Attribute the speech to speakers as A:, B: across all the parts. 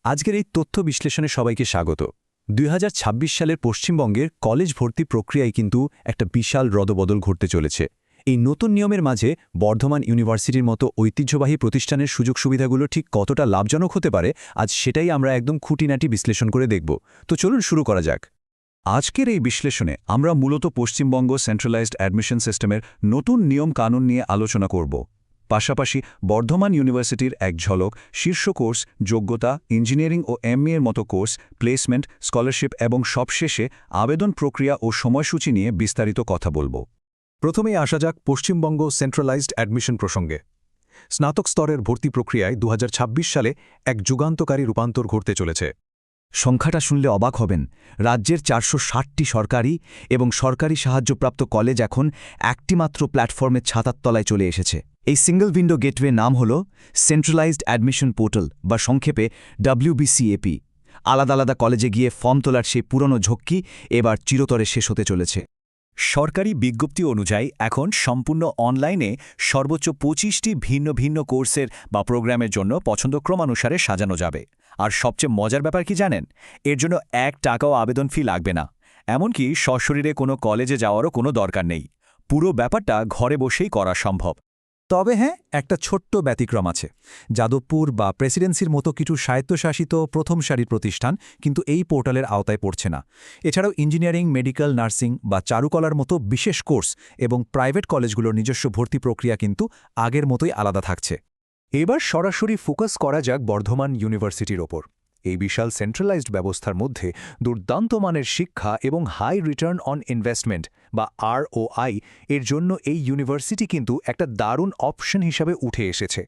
A: আজকের এই তথ্য বিশ্লেষণে সবাইকে স্বাগত। ২০২৬ সালের পশ্চিমবঙ্গের কলেজ ভর্তি প্রক্রিয়ায় কিন্তু একটা বিশাল রদবদল ঘটতে চলেছে। এই নতুন নিয়মের মাঝে বর্ধমান ইউনিভার্সিটির মতো ঐতিহ্যবাহী প্রতিষ্ঠানের সুযোগ সুবিধাগুলো ঠিক কতটা লাভজনক হতে পারে, আজ সেটাই আমরা একদম খুঁটিনাটি বিশ্লেষণ করে দেখব। তো চলুন শুরু করা যাক। আজকের এই বিশ্লেষণে আমরা মূলত পশ্চিমবঙ্গ সেন্ট্রালাইজড অ্যাডমিশন সিস্টেমের নতুন নিয়ম কানুন নিয়ে আলোচনা করব। পাশাপাশি বর্ধমান ইউনিভার্সিটির এক ঝলক শীর্ষ কোর্স, যোগ্যতা, ইঞ্জিনিয়ারিং ও এমএ এর মতো কোর্স, প্লেসমেন্ট, স্কলারশিপ এবং সবশেষে আবেদন প্রক্রিয়া ও সময়সূচি নিয়ে বিস্তারিত কথা বলবো। প্রথমেই আসা যাক পশ্চিমবঙ্গ সেন্ট্রালাইজড অ্যাডমিশন প্রসঙ্গে। স্নাতক স্তরের ভর্তি প্রক্রিয়ায় ২০২৬ সালে এক যুগান্তকারী রূপান্তর ঘটতে চলেছে। সংখ্যাটা শুনলে অবাক হবেন। রাজ্যের ৪৬০টি সরকারি এবং সরকারি সাহায্যপ্রাপ্ত কলেজ এখন একটিমাত্র প্ল্যাটফর্মের ছাতার তলায় চলে এসেছে। এই সিঙ্গল উইন্ডো গেটওয়ে নাম হল সেন্ট্রালাইজড অ্যাডমিশন পোর্টাল বা সংক্ষেপে WBCAP। আলাদা আলাদা কলেজে গিয়ে ফর্ম তোলার সেই পুরনো ঝক্কি এবার চিরতরে শেষ হতে চলেছে। সরকারি বিজ্ঞপ্তি অনুযায়ী এখন সম্পূর্ণ অনলাইনে সর্বোচ্চ ২৫টি ভিন্ন ভিন্ন কোর্সের বা প্রোগ্রামের জন্য পছন্দক্রমানুসারে সাজানো যাবে। আর সবচেয়ে মজার ব্যাপার কি জানেন? এর জন্য ১ টাকাও আবেদন ফি লাগবে না। এমনকি সশরীরে কোনো কলেজে যাওয়ারও কোনো দরকার নেই। পুরো ব্যাপারটা ঘরে বসেই করা সম্ভব। তবে হ্যাঁ, একটা ছোট্ট ব্যতিক্রম আছে। যাদবপুর বা প্রেসিডেন্সির মতো কিছু স্বায়ত্তশাসিত প্রথম সারির প্রতিষ্ঠান কিন্তু এই পোর্টালের আওতায় পড়ছে না। এছাড়াও ইঞ্জিনিয়ারিং, মেডিকেল, নার্সিং বা চারুকলার মতো বিশেষ কোর্স এবং প্রাইভেট কলেজগুলোর নিজস্ব ভর্তি প্রক্রিয়া কিন্তু আগের মতোই আলাদা থাকছে। এবার সরাসরি ফোকাস করা যাক বর্ধমান ইউনিভার্সিটির ওপর। এই বিশাল সেন্ট্রালাইজড ব্যবস্থার মধ্যে দুর্দান্ত মানের শিক্ষা এবং হাই রিটার্ন অন ইনভেস্টমেন্ট বা ROI এর জন্য এই ইউনিভার্সিটি কিন্তু একটা দারুণ অপশন হিসাবে উঠে এসেছে।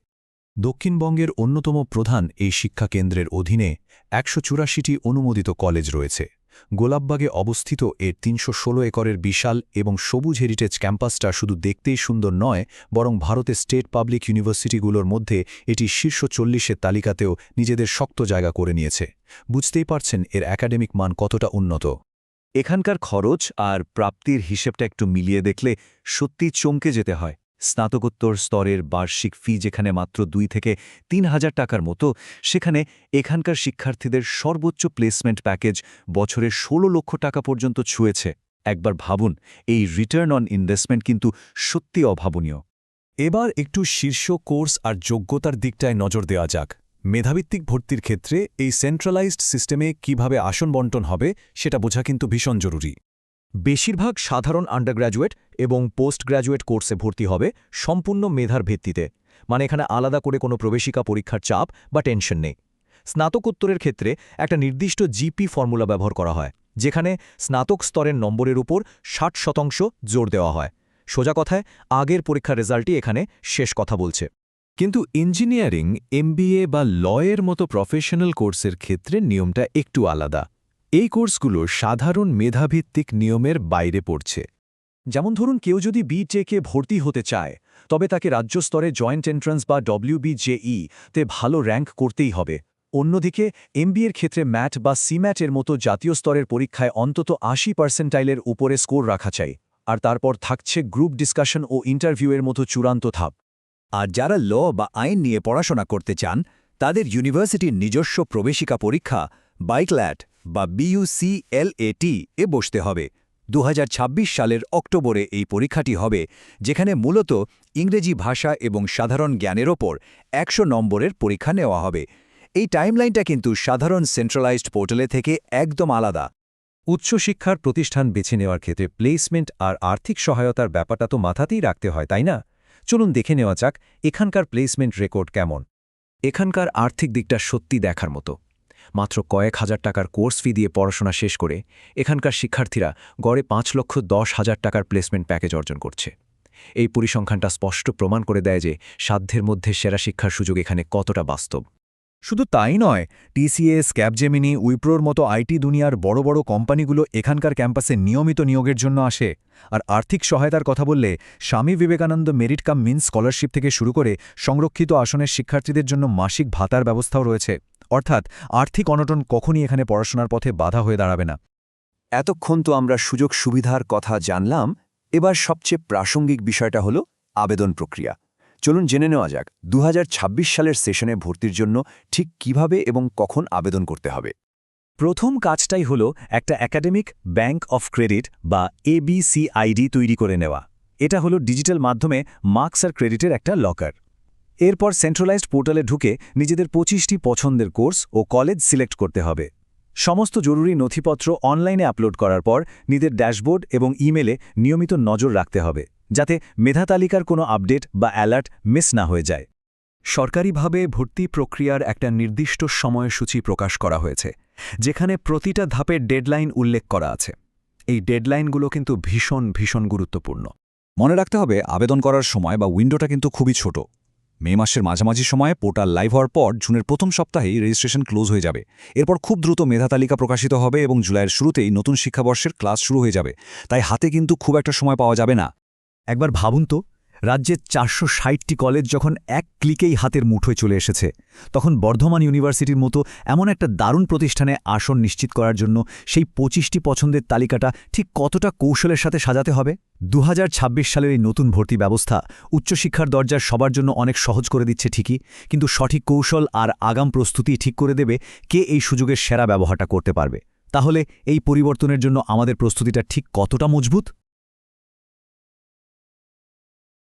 A: দক্ষিণবঙ্গের অন্যতম প্রধান এই শিক্ষা কেন্দ্রের অধীনে ১৮৪টি অনুমোদিত কলেজ রয়েছে। গোলাপবাগে অবস্থিত এর ৩১৬ একরের বিশাল এবং সবুজ হেরিটেজ ক্যাম্পাসটা শুধু দেখতেই সুন্দর নয়, বরং ভারতের স্টেট পাবলিক ইউনিভার্সিটিগুলোর মধ্যে এটি শীর্ষ ৪০-এর তালিকাতেও নিজেদের শক্ত জায়গা করে নিয়েছে। বুঝতেই পারছেন এর একাডেমিক মান কতটা উন্নত। এখানকার খরচ আর প্রাপ্তির হিসেবটা একটু মিলিয়ে দেখলে সত্যিই চমকে যেতে হয়। স্নাতকোত্তর স্তরের বার্ষিক ফি যেখানে মাত্র ২ থেকে ৩,০০০ টাকার মতো, সেখানে এখানকার শিক্ষার্থীদের সর্বোচ্চ প্লেসমেন্ট প্যাকেজ বছরে ১৬ লক্ষ টাকা পর্যন্ত ছুঁয়েছে। একবার ভাবুন, এই রিটার্ন অন ইনভেস্টমেন্ট কিন্তু সত্যি অভাবনীয়। এবার একটু শীর্ষ কোর্স আর যোগ্যতার দিকটায় নজর দেওয়া যাক। মেধাভিত্তিক ভর্তির ক্ষেত্রে এই সেন্ট্রালাইজড সিস্টেমে কিভাবে আসন বণ্টন হবে সেটা বোঝা কিন্তু ভীষণ জরুরি। বেশিরভাগ সাধারণ আন্ডারগ্র্যাজুয়েট এবং পোস্ট গ্র্যাজুয়েট কোর্সে ভর্তি হবে সম্পূর্ণ মেধার ভিত্তিতে, মানে এখানে আলাদা করে কোনো প্রবেশিকা পরীক্ষার চাপ বা টেনশন নেই। স্নাতকোত্তরের ক্ষেত্রে একটা নির্দিষ্ট জিপি ফর্মুলা ব্যবহার করা হয়, যেখানে স্নাতক স্তরের নম্বরের উপর ৬০% জোর দেওয়া হয়। সোজা কথায় আগের পরীক্ষার রেজাল্টই এখানে শেষ কথা বলছে। কিন্তু ইঞ্জিনিয়ারিং, MBA বা লয়ের মতো প্রফেশনাল কোর্সের ক্ষেত্রে নিয়মটা একটু আলাদা। এই কোর্সগুলো সাধারণ মেধাভিত্তিক নিয়মের বাইরে পড়ছে। যেমন ধরুন, কেউ যদি BTech-এ ভর্তি হতে চায়, তবে তাকে রাজ্য স্তরে জয়েন্ট এন্ট্রান্স বা WBJE তে ভালো র্যাঙ্ক করতেই হবে। অন্যদিকে MBA-এর ক্ষেত্রে ম্যাট বা CMAT এর মতো জাতীয় স্তরের পরীক্ষায় অন্তত ৮০% উপরে স্কোর রাখা চাই। আর তারপর থাকছে গ্রুপ ডিসকাশন ও ইন্টারভিউয়ের মতো চূড়ান্ত ধাপ।
B: আর যারা ল বা আইন নিয়ে পড়াশোনা করতে চান, তাদের ইউনিভার্সিটির নিজস্ব প্রবেশিকা পরীক্ষা বাইকল্যাট বা BUCLAT এ বসতে হবে। ২০২৬ সালের অক্টোবরে এই পরীক্ষাটি হবে, যেখানে মূলত ইংরেজি ভাষা এবং সাধারণ জ্ঞানের ওপর ১০০ নম্বরের পরীক্ষা নেওয়া হবে। এই টাইমলাইনটা কিন্তু সাধারণ সেন্ট্রালাইজড পোর্টালে থেকে একদম আলাদা।
A: উচ্চশিক্ষার প্রতিষ্ঠান বেছে নেওয়ার ক্ষেত্রে প্লেসমেন্ট আর আর্থিক সহায়তার ব্যাপারটা তো মাথাতেই রাখতে হয়, তাই না? চলুন দেখে নেওয়া যাক এখানকার প্লেসমেন্ট রেকর্ড কেমন। এখানকার আর্থিক দিকটা সত্যি দেখার মতো। মাত্র কয়েক হাজার টাকার কোর্স ফি দিয়ে পড়াশোনা শেষ করে এখানকার শিক্ষার্থীরা গড়ে ৫,১০,০০০ টাকার প্লেসমেন্ট প্যাকেজ অর্জন করছে। এই পরিসংখ্যানটা স্পষ্ট প্রমাণ করে দেয় যে সাধ্যের মধ্যে সেরা শিক্ষার সুযোগ এখানে কতটা বাস্তব।
B: শুধু তাই নয়, TCS, ক্যাপজেমিনি, উইপ্রোর মতো আইটি দুনিয়ার বড় বড় কোম্পানিগুলো এখানকার ক্যাম্পাসে নিয়মিত নিয়োগের জন্য আসে। আর আর্থিক সহায়তার কথা বললে Swami Vivekananda merit cum means scholarship থেকে শুরু করে সংরক্ষিত আসনের শিক্ষার্থীদের জন্য মাসিক ভাতার ব্যবস্থাও রয়েছে। অর্থাৎ আর্থিক অনটন কখনই এখানে পড়াশোনার পথে বাধা হয়ে দাঁড়াবে না।
C: এতক্ষণ তো আমরা সুযোগ সুবিধার কথা জানলাম, এবার সবচেয়ে প্রাসঙ্গিক বিষয়টা হলো আবেদন প্রক্রিয়া। চলুন জেনে নেওয়া যাক 2026 সালের সেশনে ভর্তির জন্য ঠিক কিভাবে এবং কখন আবেদন করতে হবে।
B: প্রথম কাজটাই হলো একটা একাডেমিক ব্যাংক অফ ক্রেডিট বা ABCID তৈরি করে নেওয়া। এটা হলো ডিজিটাল মাধ্যমে মার্কস আর ক্রেডিটের একটা লকার। এরপর সেন্ট্রালাইজড পোর্টালে ঢুকে নিজেদের 25টি পছন্দের কোর্স ও কলেজ সিলেক্ট করতে হবে। সমস্ত জরুরি নথিপত্র অনলাইনে আপলোড করার পর নিজেদের ড্যাশবোর্ড এবং ইমেলে নিয়মিত নজর রাখতে হবে, যাতে মেধা তালিকার কোনো আপডেট বা অ্যালার্ট মিস না হয়ে যায়।
A: সরকারিভাবে ভর্তি প্রক্রিয়ার একটা নির্দিষ্ট সময়সূচি প্রকাশ করা হয়েছে, যেখানে প্রতিটা ধাপের ডেডলাইন উল্লেখ করা আছে। এই ডেডলাইনগুলো কিন্তু ভীষণ গুরুত্বপূর্ণ।
B: মনে রাখতে হবে আবেদন করার সময় বা উইন্ডোটা কিন্তু খুবই ছোট। মে মাসের মাঝামাঝি সময়ে পোর্টাল লাইভ হওয়ার পর জুনের প্রথম সপ্তাহেই রেজিস্ট্রেশন ক্লোজ হয়ে যাবে। এরপর খুব দ্রুত মেধা তালিকা প্রকাশিত হবে এবং জুলাইয়ের শুরুতেই নতুন শিক্ষাবর্ষের ক্লাস শুরু হয়ে যাবে। তাই হাতে কিন্তু খুব একটা সময় পাওয়া যাবে না।
A: একবার ভাবুন তো, রাজ্যের 460টি কলেজ যখন এক ক্লিকেই হাতের মুঠোয় চলে এসেছে, তখন বর্ধমান ইউনিভার্সিটির মতো এমন একটা দারুণ প্রতিষ্ঠানে আসন নিশ্চিত করার জন্য সেই 25টি পছন্দের তালিকাটা ঠিক কতটা কৌশলের সাথে সাজাতে হবে। 2026 সালের এই নতুন ভর্তি ব্যবস্থা উচ্চশিক্ষার দরজা সবার জন্য অনেক সহজ করে দিচ্ছে ঠিকই, কিন্তু সঠিক কৌশল আর আগাম প্রস্তুতি ঠিক করে দেবে কে এই সুযোগের সেরা ব্যবহারটা করতে পারবে। তাহলে এই পরিবর্তনের জন্য আমাদের প্রস্তুতিটা ঠিক কতটা মজবুত।